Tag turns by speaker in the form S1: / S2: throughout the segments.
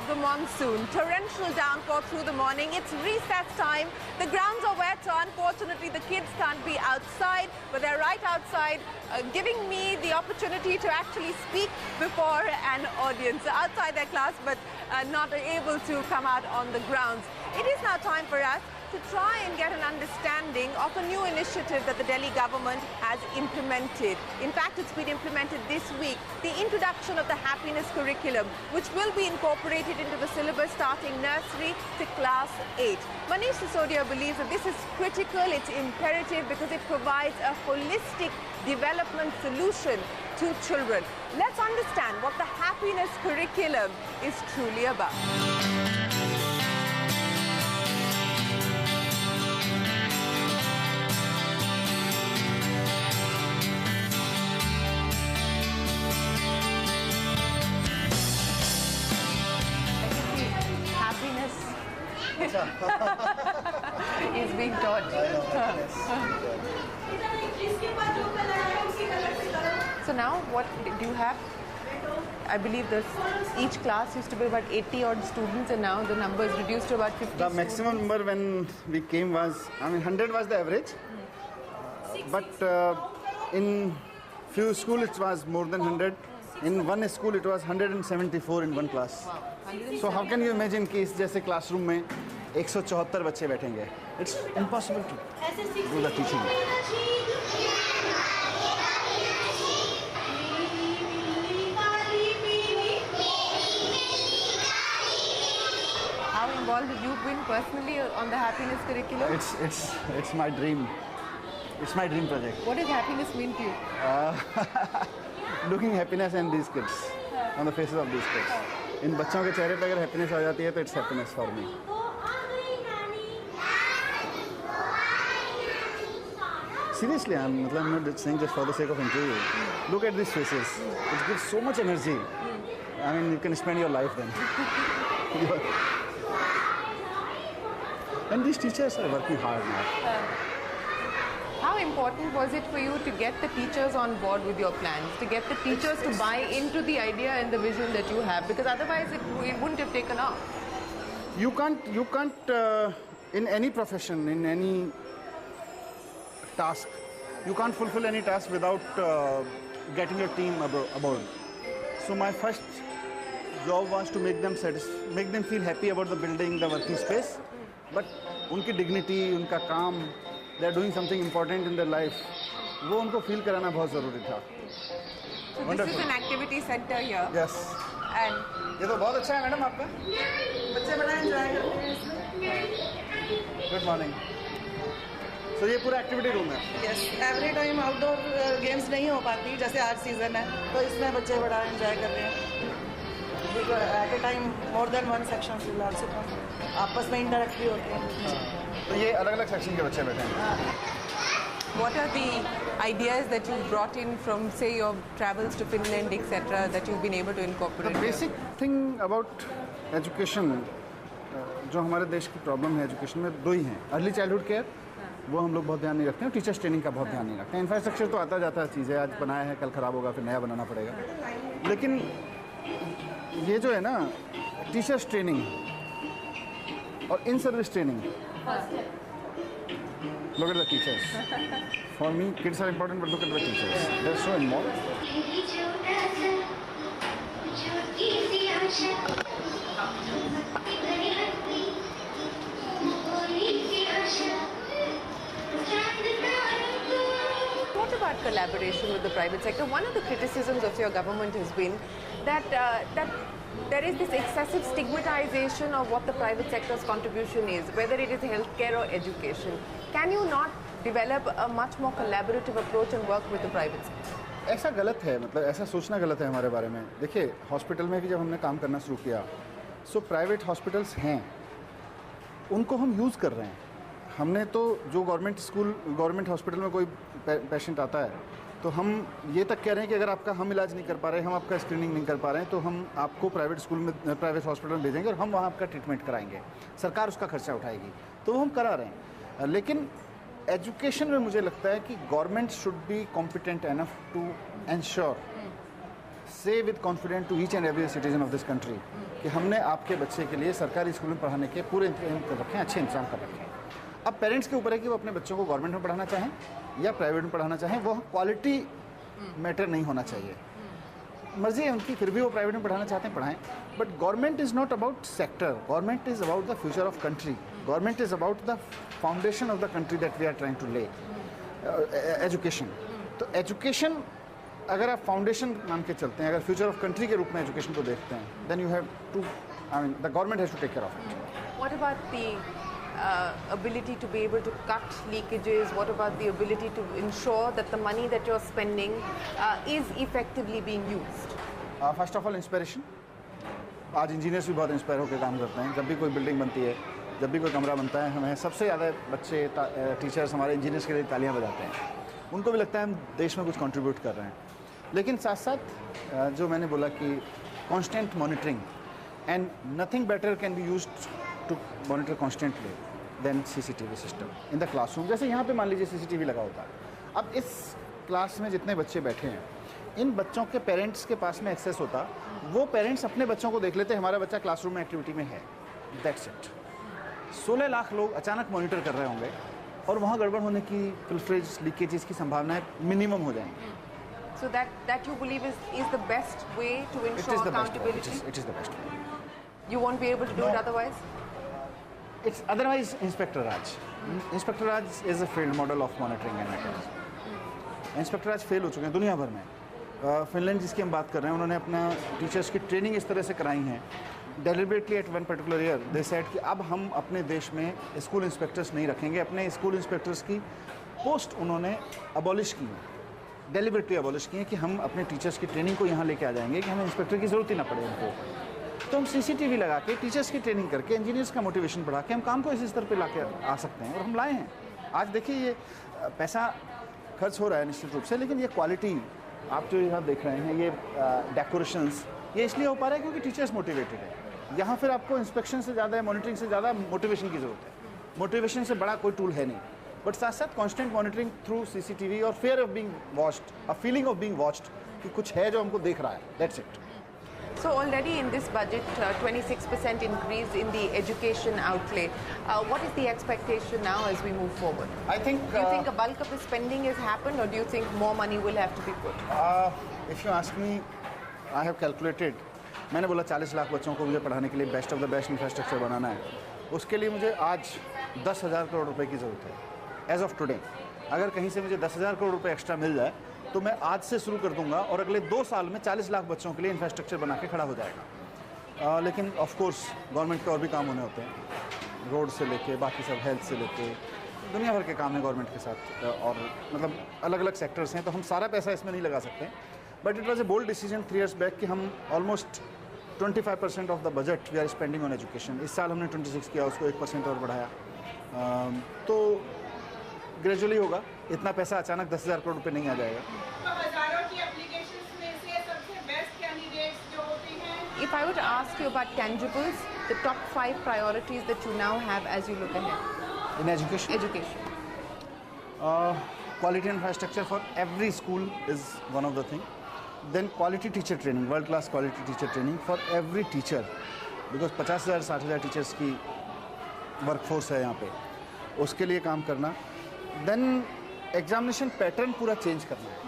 S1: the monsoon. Torrential downpour through the morning. It's recess time. The grounds are wet, so unfortunately the kids can't be outside, but they're right outside, giving me the opportunity to actually speak before an audience outside their class, but not able to come out on the grounds. It is now time for us to try and get an understanding of a new initiative that the Delhi government has implemented. In fact, it's been implemented this week, the introduction of the happiness curriculum, which will be incorporated into the syllabus starting nursery to class 8. Manish Sisodia believes that this is critical, it's imperative because it provides a holistic development solution to children. Let's understand what the happiness curriculum is truly about. Is being taught. So now what do you have? I believe this each class used to be about 80 odd students, and now the number is reduced to about 50.
S2: The maximum number when we came was, 100 was the average. But in few schools it was more than 100. In one school it was 174 in one class.
S1: Wow.
S2: So how can you imagine कि इस जैसे classroom में 174 बच्चे बैठेंगे? It's impossible to do the teaching.
S1: How involved have you been personally on the happiness curriculum?
S2: It's my dream. It's my dream project.
S1: What does happiness mean to you?
S2: Looking happiness in these kids, on the faces of these kids. इन बच्चों के चेहरे पे अगर happiness आ जाती है तो it's happiness for me. Seriously, I'm not saying just for the sake of interview. Look at these faces. It gives so much energy. I mean, you can spend your life then. And these teachers are working hard now.
S1: How important was it for you to get the teachers on board with your plans, to get the teachers to buy into the idea and the vision that you have? Because otherwise it wouldn't have taken off.
S2: You can't in any profession, in any task, you can't fulfill any task without getting your team aboard. So my first job was to make them feel happy about the building, the working space. But उनकी dignity, उनका काम, they are doing something important in their life. वो उनको feel कराना बहुत ज़रूरी था.
S1: So this is an activity center here.
S2: Yes.
S1: And
S2: ये तो बहुत अच्छा है मैडम आपका.
S1: बच्चे बड़ा enjoy करते हैं इसमें.
S2: Good morning. So ये पूरा activity room है.
S3: Yes. Every time outdoor games नहीं हो पाती, जैसे आज season है, तो इसमें बच्चे बड़ा enjoy कर रहे हैं. At a time, more than one section will also come. आपस में interact भी होते हैं.
S2: तो ये अलग-अलग section के बच्चे बैठे हैं.
S1: what are the ideas that you've brought in from, say, your travels to Finland, etc., that you've been able to incorporate?
S2: The basic thing about education, जो हमारे देश की प्रॉब्लम है एजुकेशन में, दो ही हैं. अर्ली चाइल्डहुड केयर, वो हम लोग बहुत ध्यान नहीं रखते हैं. टीचर्स ट्रेनिंग का बहुत ध्यान नहीं रखते हैं. इंफ्रास्ट्रक्चर तो आता जाता चीज़ है, आज बनाया है कल ख़राब होगा, फिर नया बनाना पड़ेगा. लेकिन ये जो है ना, टीचर्स ट्रेनिंग और in service training, look at the teachers. For me, kids are important, but look at the teachers. They're so involved.
S1: What about collaboration with the private sector? One of the criticisms of your government has been that there is this excessive stigmatization of what the private sector's contribution is, whether it is healthcare or education. Can you not develop a much more collaborative approach and work with the private sector?
S2: ऐसा गलत है, मतलब ऐसा सोचना गलत है हमारे बारे में. देखिए, हॉस्पिटल में भी जब हमने काम करना शुरू किया, सो प्राइवेट हॉस्पिटल्स हैं, उनको हम यूज़ कर रहे हैं. हमने तो जो गवर्नमेंट हॉस्पिटल में कोई पेशेंट आता है, तो हम ये तक कह रहे हैं कि अगर आपका हम इलाज नहीं कर पा रहे हैं, हम आपका स्क्रीनिंग नहीं कर पा रहे हैं, तो हम आपको प्राइवेट हॉस्पिटल में भेजेंगे और हम वहाँ आपका ट्रीटमेंट कराएंगे. सरकार उसका खर्चा उठाएगी, तो वो हम करा रहे हैं. लेकिन एजुकेशन में मुझे लगता है कि government should be competent enough to ensure, say with confident to each and every citizen of this country, कि हमने आपके बच्चे के लिए सरकारी स्कूल में पढ़ाने के पूरे इंतजाम कर रखे हैं, अच्छे इंतजाम कर रखे हैं। अब पेरेंट्स के ऊपर है कि वो अपने बच्चों को गवर्नमेंट में पढ़ाना चाहें या प्राइवेट में पढ़ाना चाहें, वो क्वालिटी मैटर नहीं होना चाहिए। मर्जी है उनकी, फिर भी वो प्राइवेट में पढ़ाना चाहते हैं पढ़ाएं, but government is not about sector, government is about the future of country, government is about the foundation of the country that we are trying to lay, education. तो एजुकेशन अगर आप फाउंडेशन मान के चलते हैं, अगर फ्यूचर ऑफ कंट्री के रूप में एजुकेशन को देखते हैं, then you have to, I mean the government has to take care of it.
S1: What about the ability to be able to cut leakages? What about the ability to ensure that the money that you're spending is effectively being used?
S2: First of all inspiration. आज engineers भी बहुत inspire होकर काम करते हैं। जब भी कोई बिल्डिंग बनती है, जब भी कोई कमरा बनता है, हमें सबसे ज़्यादा बच्चे, टीचर्स हमारे इंजीनियर्स के लिए तालियां बजाते हैं। उनको भी लगता है हम देश में कुछ कंट्रीब्यूट कर रहे हैं। लेकिन साथ साथ जो मैंने बोला कि constant monitoring, and nothing better can be used to monitor constantly than CCTV system in the classroom. जैसे यहाँ पे मान लीजिए सीसीटीवी लगा होता है। अब इस क्लास में जितने बच्चे बैठे हैं, इन बच्चों के पेरेंट्स के पास में एक्सेस होता, वो पेरेंट्स अपने बच्चों को देख लेते हमारा बच्चा क्लासरूम में एक्टिविटी में है, दैट्स इट। 16 लाख लोग अचानक मॉनिटर कर रहे होंगे और वहाँ गड़बड़ होने की, फिल्ट्रेज, लीकेजेस की संभावनाएं मिनिमम हो जाएंगी।
S1: So that you believe is the best way to ensure accountability?
S2: It is the best way.
S1: You won't be able to do it otherwise?
S2: It's otherwise Inspector Raj. Inspector Raj is a failed model of monitoring and mechanism. Inspector Raj fail हो चुके हैं दुनिया भर में। Finland जिसकी हम बात कर रहे हैं, उन्होंने अपना टीचर्स की ट्रेनिंग इस तरह से कराई है, deliberately at one particular year they said कि अब हम अपने देश में स्कूल इंस्पेक्टर्स नहीं रखेंगे। अपने स्कूल इंस्पेक्टर्स की पोस्ट उन्होंने अबॉलिश की है, डेलिबरेटली अबॉलिश की है कि हम अपने टीचर्स की ट्रेनिंग को यहाँ लेके आ जाएंगे कि हमें इंस्पेक्टर की ज़रूरत ही ना पड़े उनको। तो हम सीसीटीवी लगा के टीचर्स की ट्रेनिंग करके, इंजीनियर्स का मोटिवेशन बढ़ा के हम काम को इस स्तर पे लाके आ सकते हैं, और हम लाए हैं। आज देखिए ये पैसा खर्च हो रहा है निश्चित रूप से, लेकिन ये क्वालिटी आप जो यहाँ देख रहे हैं, ये डेकोरेशंस, ये इसलिए हो पा रहा है क्योंकि टीचर्स मोटिवेटेड है। यहाँ फिर आपको इंस्पेक्शन से ज़्यादा, मॉनिटरिंग से ज़्यादा मोटिवेशन की ज़रूरत है। मोटिवेशन से बड़ा कोई टूल है नहीं, बट साथ साथ कॉन्स्टेंट मॉनिटरिंग थ्रू सीसीटीवी और fair of being watched, a feeling of being watched कि कुछ है जो हमको देख रहा है, that's it.
S1: So already in this budget, 26% increase in the education outlay. What is the expectation now as we move forward?
S2: I think.
S1: Do you think a bulk of the spending has happened, or do you think more money will have to be put?
S2: If you ask me, I have calculated. मैंने बोला 40 लाख बच्चों को मुझे पढ़ाने के लिए best of the best infrastructure बनाना है। उसके लिए मुझे आज 10,000 करोड़ रुपए की ज़रूरत है। एज ऑफ टुडे अगर कहीं से मुझे 10,000 करोड़ रुपए एक्स्ट्रा मिल जाए तो मैं आज से शुरू कर दूंगा, और अगले 2 साल में 40 लाख बच्चों के लिए इंफ्रास्ट्रक्चर बना के खड़ा हो जाएगा। लेकिन ऑफ कोर्स गवर्नमेंट के और भी काम होने होते हैं, रोड से लेके बाकी सब, हेल्थ से लेके दुनिया भर के काम है गवर्नमेंट के साथ, और मतलब अलग अलग सेक्टर्स हैं, तो हम सारा पैसा इसमें नहीं लगा सकते। But it was a bold decision 3 years back कि हम almost 25% of the budget we are spending on education. इस साल हमने 26 किया, उसको 1% और बढ़ाया। तो ग्रेजुअली होगा, इतना पैसा अचानक 10,000 करोड़ रुपए नहीं आ जाएगा।
S1: If I were to ask you about tangibles, the top 5 priorities that you now have as you look ahead.
S2: In education?
S1: Education.
S2: Quality infrastructure for every school is one of the thing. Then quality teacher training, world class quality teacher training for every teacher, because 50,000 60,000 teachers की workforce है यहाँ पे, उसके लिए काम करना। Then examination pattern पूरा change करना है।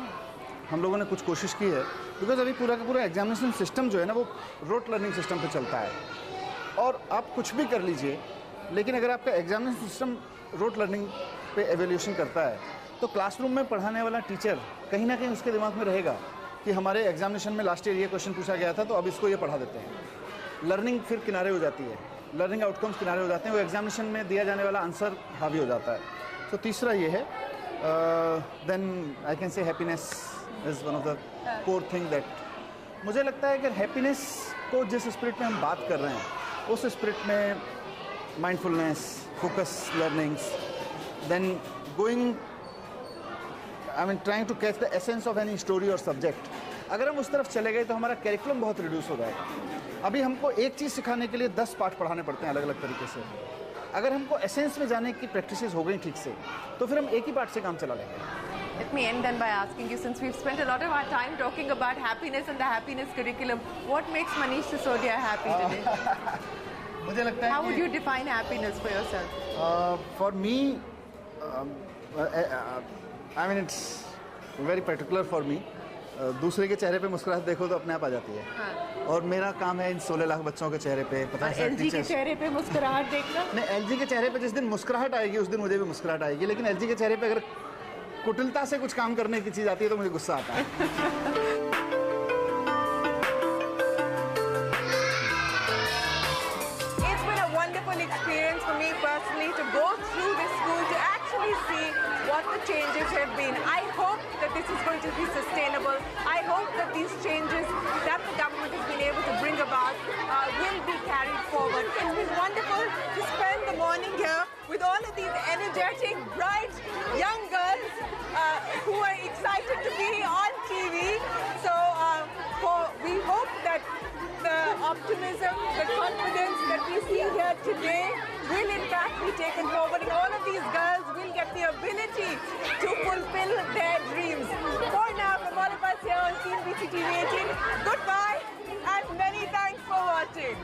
S2: हम लोगों ने कुछ कोशिश की है, बिकॉज अभी पूरा का पूरा एग्जामिनेशन सिस्टम जो है ना, वो रोट लर्निंग सिस्टम पे चलता है, और आप कुछ भी कर लीजिए, लेकिन अगर आपका एग्जामिनेशन सिस्टम रोट लर्निंग पे एवेल्यूशन करता है, तो क्लासरूम में पढ़ाने वाला टीचर कहीं ना कहीं उसके दिमाग में रहेगा कि हमारे एग्जामिनेशन में लास्ट ईयर ये क्वेश्चन पूछा गया था, तो अब इसको ये पढ़ा देते हैं। लर्निंग फिर किनारे हो जाती है, लर्निंग आउटकम्स किनारे हो जाते हैं, वो एग्जामिनेशन में दिया जाने वाला आंसर हावी हो जाता है। तो तीसरा ये है। Then I can say happiness is one of the core thing that, मुझे लगता है कि हैप्पीनेस को जिस स्पिरिट में हम बात कर रहे हैं, उस स्पिरिट में mindfulness, focus learnings, then going, I mean trying to catch the essence of any story और सब्जेक्ट, अगर हम उस तरफ चले गए तो हमारा करिकुलम बहुत रिड्यूस हो जाएगा। अभी हमको एक चीज़ सिखाने के लिए 10 पाठ पढ़ाने पड़ते हैं अलग अलग तरीके से। अगर हमको एसेंस में जाने की प्रैक्टिसेस हो गई ठीक से, तो फिर हम एक ही पार्ट से काम चला लेंगे।
S1: Let me end then by asking you, since we've spent a lot of our time talking about happiness and the happiness curriculum, what makes Manish Sisodia happy today?
S2: मुझे लगता है
S1: How would you define happiness for yourself?
S2: For me, I mean it's very particular for me. दूसरे के चेहरे पे मुस्कुराहट देखो तो अपने आप आ जाती है।
S1: हाँ।
S2: और मेरा काम है इन 16 लाख बच्चों के चेहरे पे 50 लाख
S1: LG के चेहरे पे मुस्कुराहट देखना?
S2: नहीं, LG के चेहरे पे जिस दिन मुस्कुराहट आएगी उस दिन मुझे भी मुस्कुराहट आएगी, लेकिन LG के चेहरे पे अगर कुटिलता से कुछ काम करने की चीज़ आती है तो मुझे गुस्सा आता है।
S1: Experience for me personally to go through this school to actually see what the changes have been. I hope that this is going to be sustainable. I hope that these changes that the government has been able to bring about will be carried forward. It's been wonderful to spend the morning here with all of these energetic, bright young girls who are excited to be on TV. So we hope that the optimism, the confidence that we see here today will in fact be taken forward, and all of these girls will get the ability to fulfill their dreams. For now, from all of us here on CNBC TV 18, goodbye and many thanks for watching.